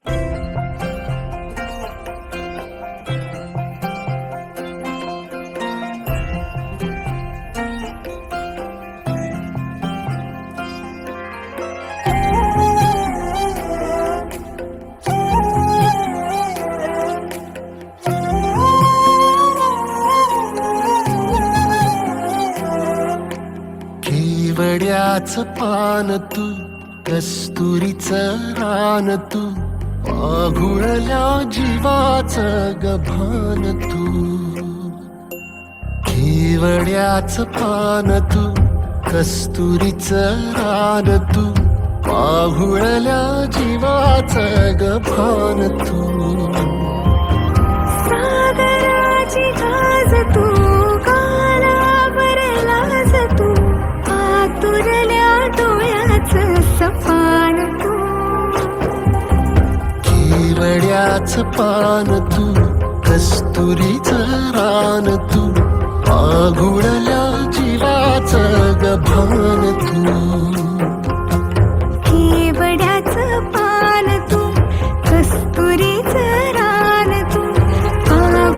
केवड्याचं पान तू, कस्तुरीचं रान तू, आघुळल्या जीवाचं गभान तू. केवड्याचं पान तू, कस्तुरीचं रान तू, आघुळल्या जीवाचं गभान तू. सागराची गाज तू, गालावर लाज तू, आतुरल्या डोळ्याचं सपान तू. केवड्याचं पान तू, कस्तुरीचं रान तू, आघुळल्या जीवाचं गभान तू.